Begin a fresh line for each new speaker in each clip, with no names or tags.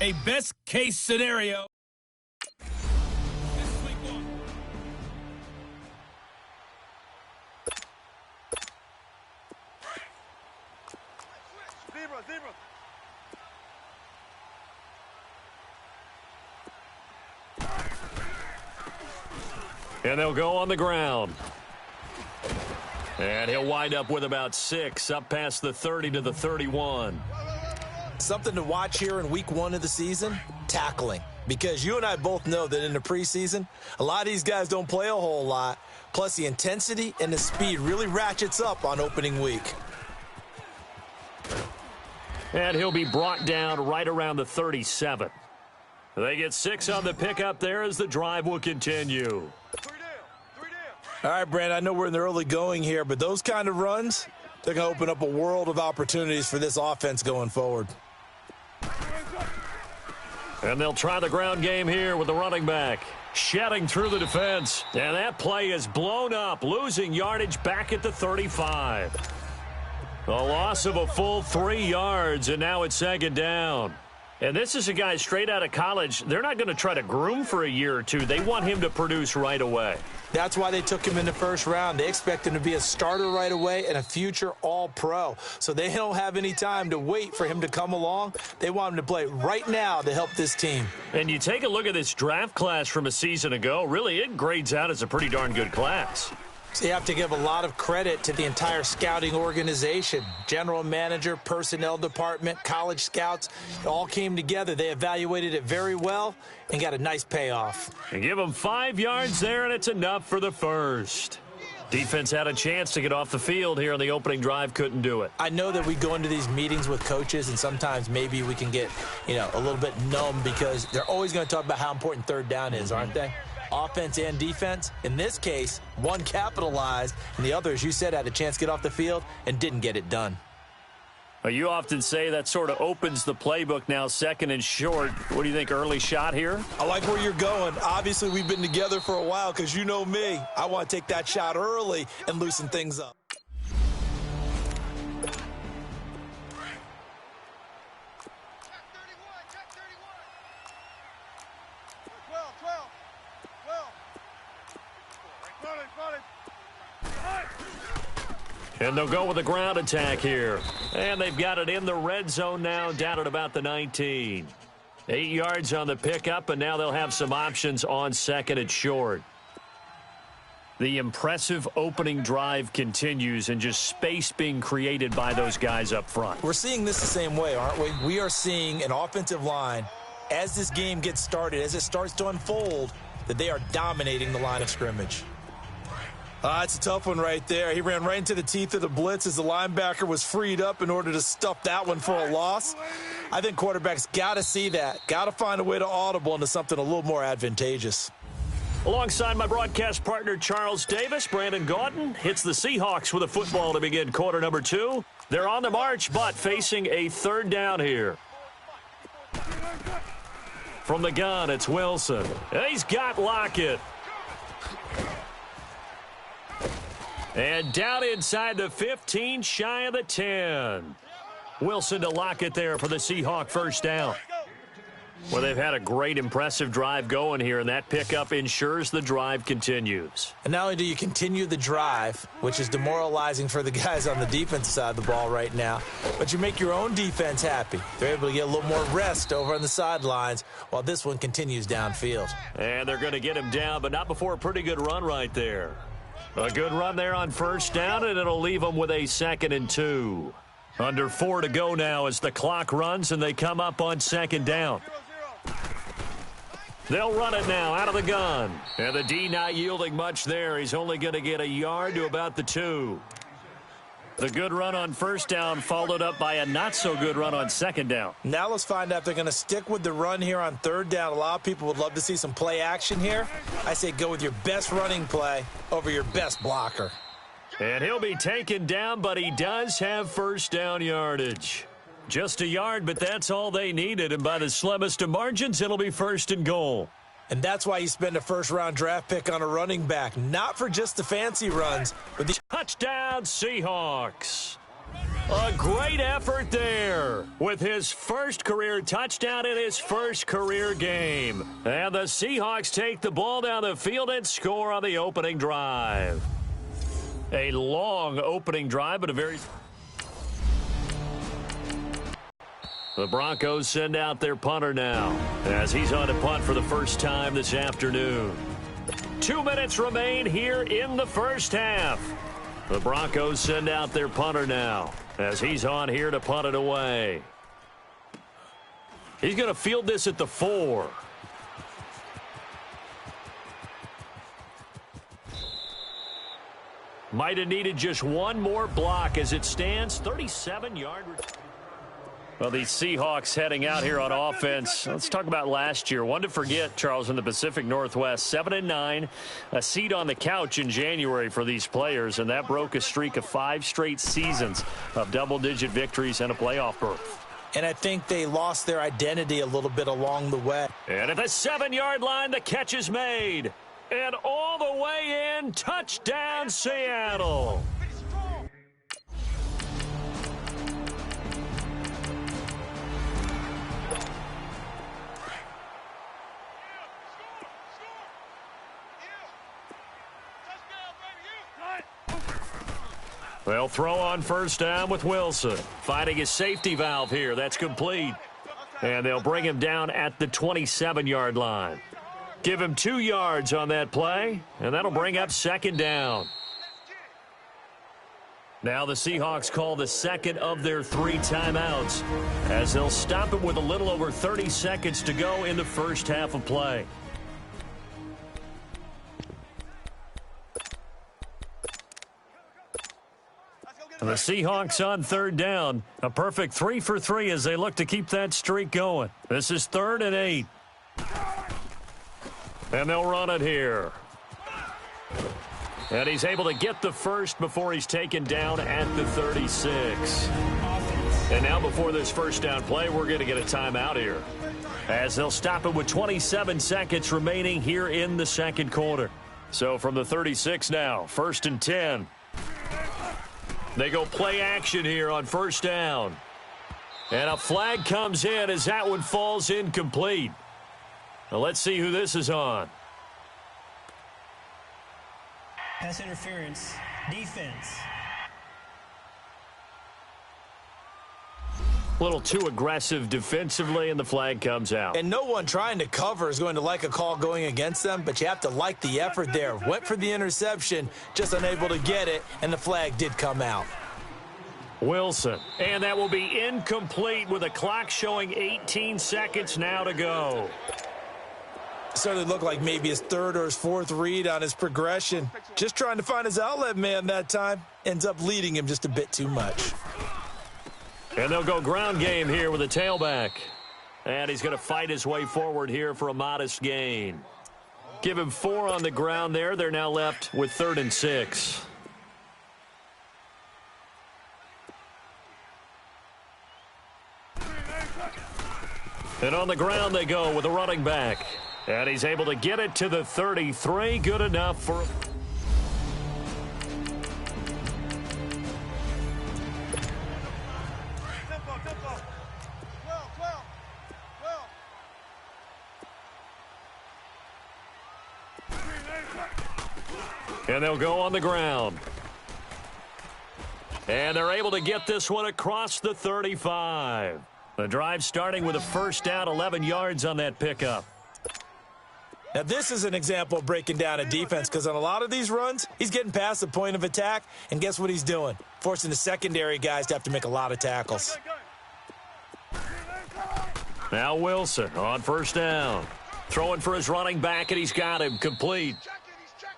A best-case scenario.
Zebra.
And they'll go on the ground. And he'll wind up with about 6, up past the 30 to the 31.
Something to watch here in week 1 of the season, tackling. Because you and I both know that in the preseason, a lot of these guys don't play a whole lot. Plus, the intensity and the speed really ratchets up on opening week.
And he'll be brought down right around the 37. They get 6 on the pickup there as the drive will continue.
3 down.
All right, Brand, I know we're in the early going here, but those kind of runs, they're going to open up a world of opportunities for this offense going forward.
And they'll try the ground game here with the running back. Shedding through the defense. And that play is blown up, losing yardage back at the 35. A loss of a full 3 yards, and now it's second down. And this is a guy straight out of college. They're not going to try to groom for a year or two. They want him to produce right away.
That's why they took him in the first round. They expect him to be a starter right away and a future all-pro. So they don't have any time to wait for him to come along. They want him to play right now to help this team.
And you take a look at this draft class from a season ago. Really, it grades out as a pretty darn good class.
So you have to give a lot of credit to the entire scouting organization. General manager, personnel department, college scouts, all came together. They evaluated it very well and got a nice payoff.
And give them 5 yards there, and it's enough for the first. Defense had a chance to get off the field here on the opening drive, couldn't do it.
I know that we go into these meetings with coaches, and sometimes maybe we can get, a little bit numb because they're always going to talk about how important third down is, aren't they? Offense and defense. In this case, one capitalized, and the other, as you said, had a chance to get off the field and didn't get it done.
Well, you often say that sort of opens the playbook now, second and short. What do you think, early shot here?
I like where you're going. Obviously, we've been together for a while because you know me. I want to take that shot early and loosen things up.
And they'll go with a ground attack here. And they've got it in the red zone now, down at about the 19. 8 yards on the pickup, and now they'll have some options on second and short. The impressive opening drive continues, and just space being created by those guys up front.
We're seeing this the same way, aren't we? We are seeing an offensive line, as this game gets started, as it starts to unfold, that they are dominating the line of scrimmage. It's a tough one right there. He ran right into the teeth of the blitz as the linebacker was freed up in order to stuff that one for a loss. I think quarterbacks got to see that, got to find a way to audible into something a little more advantageous.
Alongside my broadcast partner, Charles Davis, Brandon Gaudin hits the Seahawks with a football to begin quarter number 2. They're on the march, but facing a third down here. From the gun, it's Wilson. And he's got Lockett. And down inside the 15, shy of the 10. Wilson to Lockett there for the Seahawk first down. Well, they've had a great, impressive drive going here, and that pickup ensures the drive continues.
And not only do you continue the drive, which is demoralizing for the guys on the defensive side of the ball right now, but you make your own defense happy. They're able to get a little more rest over on the sidelines while this one continues downfield.
And they're going to get him down, but not before a pretty good run right there. A good run there on first down, and it'll leave them with a 2nd and 2. Under 4 to go now as the clock runs, and they come up on 2nd down. They'll run it now out of the gun. And the D not yielding much there. He's only going to get a yard to about the 2. The good run on first down followed up by a not-so-good run on 2nd down.
Now let's find out if they're going to stick with the run here on 3rd down. A lot of people would love to see some play action here. I say go with your best running play over your best blocker.
And he'll be taken down, but he does have first down yardage. Just a yard, but that's all they needed. And by the slimmest of margins, it'll be 1st and goal.
And that's why you spend a first-round draft pick on a running back. Not for just the fancy runs, but the
touchdown Seahawks. A great effort there with his first career touchdown in his first career game. And the Seahawks take the ball down the field and score on the opening drive. A long opening drive, but a very... The Broncos send out their punter now as he's on to punt for the first time this afternoon. 2 minutes remain here in the first half. The Broncos send out their punter now as he's on here to punt it away. He's going to field this at the 4. Might have needed just one more block as it stands 37-yard. Well, these Seahawks heading out here on offense. Let's talk about last year. One to forget, Charles, in the Pacific Northwest. 7-9, a seat on the couch in January for these players, and that broke a streak of 5 straight seasons of double-digit victories and a playoff berth.
And I think they lost their identity a little bit along the way.
And at the 7-yard line, the catch is made. And all the way in, touchdown, Seattle. They'll throw on first down with Wilson. Finding his safety valve here. That's complete. And they'll bring him down at the 27-yard line. Give him 2 yards on that play, and that'll bring up second down. Now the Seahawks call the second of their 3 timeouts as they'll stop it with a little over 30 seconds to go in the first half of play. And the Seahawks on third down. A perfect 3 for 3 as they look to keep that streak going. This is 3rd and 8. And they'll run it here. And he's able to get the first before he's taken down at the 36. And now before this first down play, we're going to get a timeout here, as they'll stop it with 27 seconds remaining here in the second quarter. So from the 36 now, 1st and 10. They go play action here on first down. And a flag comes in as that one falls incomplete. Now let's see who this is on.
Pass interference. Defense.
A little too aggressive defensively, and the flag comes out.
And no one trying to cover is going to like a call going against them, but you have to like the effort there. Went for the interception, just unable to get it, and the flag did come out.
Wilson, and that will be incomplete with a clock showing 18 seconds now to go.
Started to look like maybe his 3rd or his 4th read on his progression. Just trying to find his outlet man that time. Ends up leading him just a bit too much.
And they'll go ground game here with a tailback. And he's going to fight his way forward here for a modest gain. Give him 4 on the ground there. They're now left with 3rd and 6. And on the ground they go with a running back. And he's able to get it to the 33. Good enough for... And they'll go on the ground. And they're able to get this one across the 35. The drive starting with a first down, 11 yards on that pickup.
Now, this is an example of breaking down a defense, because on a lot of these runs, he's getting past the point of attack, and guess what he's doing? Forcing the secondary guys to have to make a lot of tackles.
Now Wilson on first down. Throwing for his running back, and he's got him complete.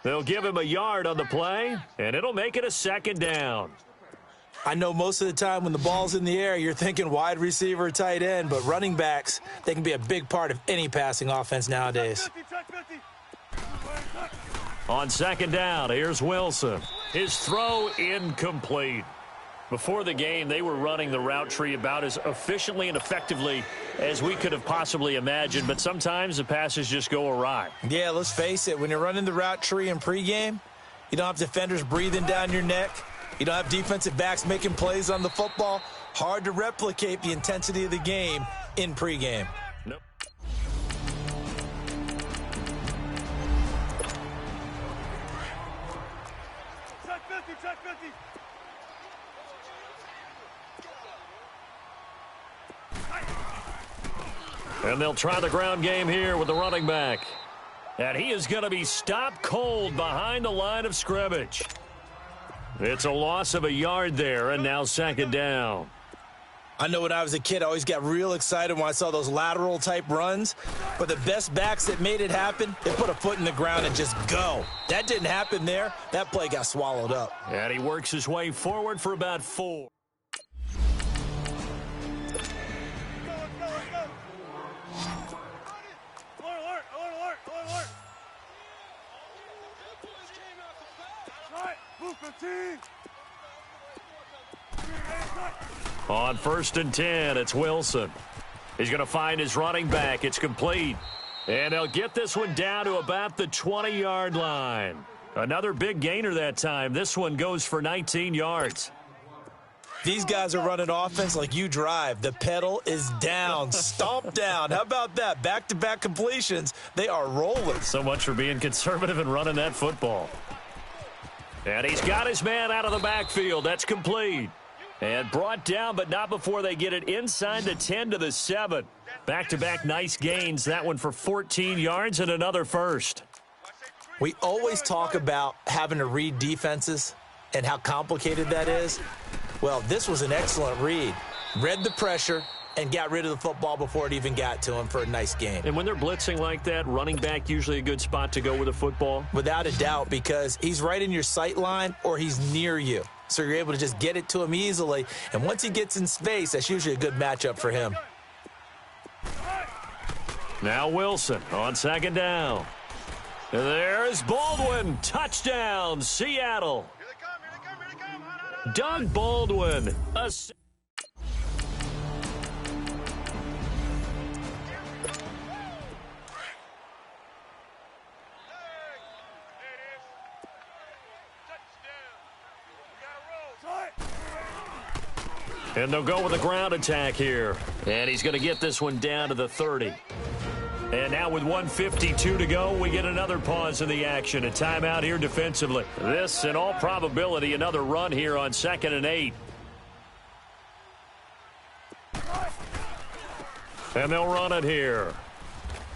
They'll give him a yard on the play, and it'll make it a second down.
I know most of the time when the ball's in the air, you're thinking wide receiver, tight end, but running backs, they can be a big part of any passing offense nowadays.
On second down, here's Wilson. His throw incomplete. Before the game, they were running the route tree about as efficiently and effectively as we could have possibly imagined, but sometimes the passes just go awry.
Yeah, let's face it, when you're running the route tree in pregame, you don't have defenders breathing down your neck. You don't have defensive backs making plays on the football. Hard to replicate the intensity of the game in pregame.
Nope.
Check 50, check 50.
And they'll try the ground game here with the running back. And he is going to be stopped cold behind the line of scrimmage. It's a loss of a yard there, and now second down.
I know when I was a kid, I always got real excited when I saw those lateral-type runs. But the best backs that made it happen, they put a foot in the ground and just go. That didn't happen there. That play got swallowed up.
And he works his way forward for about 4. On 1st and 10, it's Wilson. He's going to find his running back. It's complete. And they'll get this one down to about the 20-yard line. Another big gainer that time. This one goes for 19 yards.
These guys are running offense like you drive. The pedal is down, stomp down. How about that? Back-to-back completions. They are rolling.
So much for being conservative and running that football. And he's got his man out of the backfield. That's complete. And brought down, but not before they get it inside the 10 to the 7. Back-to-back nice gains. That one for 14 yards and another first.
We always talk about having to read defenses and how complicated that is. Well, this was an excellent read. Read the pressure and got rid of the football before it even got to him for a nice gain.
And when they're blitzing like that, running back usually a good spot to go with a football?
Without a doubt, because he's right in your sight line or he's near you. So you're able to just get it to him easily. And once he gets in space, that's usually a good matchup for him.
Now Wilson on second down. There's Baldwin. Touchdown, Seattle. Doug Baldwin. And they'll go with a ground attack here. And he's going to get this one down to the 30. And now with 1:52 to go, we get another pause in the action. A timeout here defensively. This, in all probability, another run here on 2nd and 8. And they'll run it here.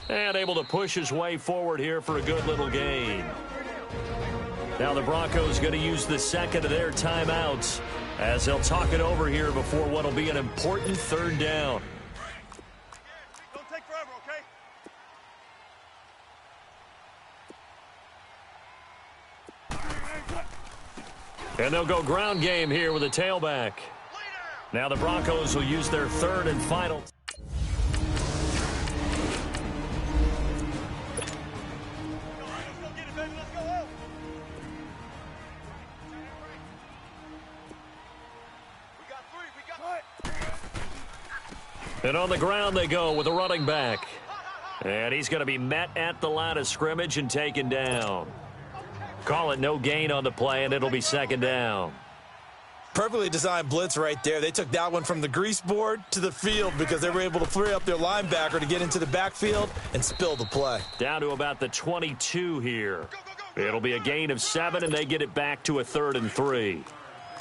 And able to push his way forward here for a good little gain. Now the Broncos going to use the second of their timeouts as they'll talk it over here before what will be an important 3rd down.
Don't take forever, okay?
And they'll go ground game here with a tailback. Now the Broncos will use their 3rd and final. And on the ground they go with a running back. And he's going to be met at the line of scrimmage and taken down. Call it no gain on the play, and it'll be 2nd down.
Perfectly designed blitz right there. They took that one from the grease board to the field because they were able to free up their linebacker to get into the backfield and spill the play.
Down to about the 22 here. It'll be a gain of 7, and they get it back to a 3rd and 3.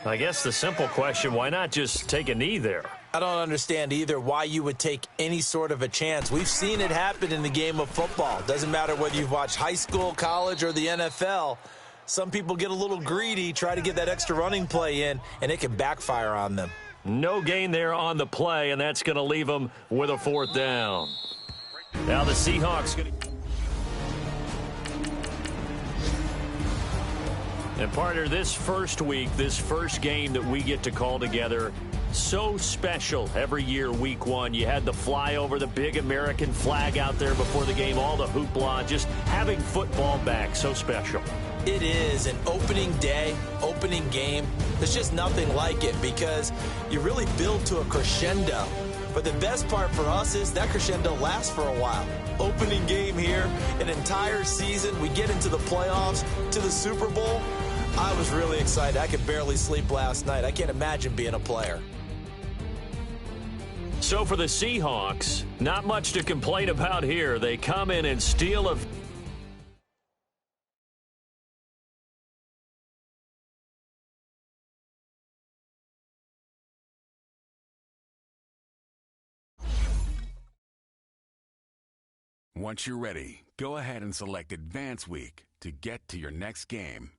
I guess the simple question, why not just take a knee there?
I don't understand either why you would take any sort of a chance. We've seen it happen in the game of football. Doesn't matter whether you've watched high school, college, or the NFL. Some people get a little greedy, try to get that extra running play in, and it can backfire on them.
No gain there on the play, and that's going to leave them with a 4th down. Now the Seahawks going to... And partner, this first week, this first game that we get to call together, so special every year, week 1. You had the flyover, the big American flag out there before the game, all the hoopla, just having football back, so special.
It is an opening day, opening game. There's just nothing like it because you really build to a crescendo. But the best part for us is that crescendo lasts for a while. Opening game here, an entire season, we get into the playoffs, to the Super Bowl. I was really excited. I could barely sleep last night. I can't imagine being a player.
So for the Seahawks, not much to complain about here. They come in and steal a...
Once you're ready, go ahead and select Advance Week to get to your next game.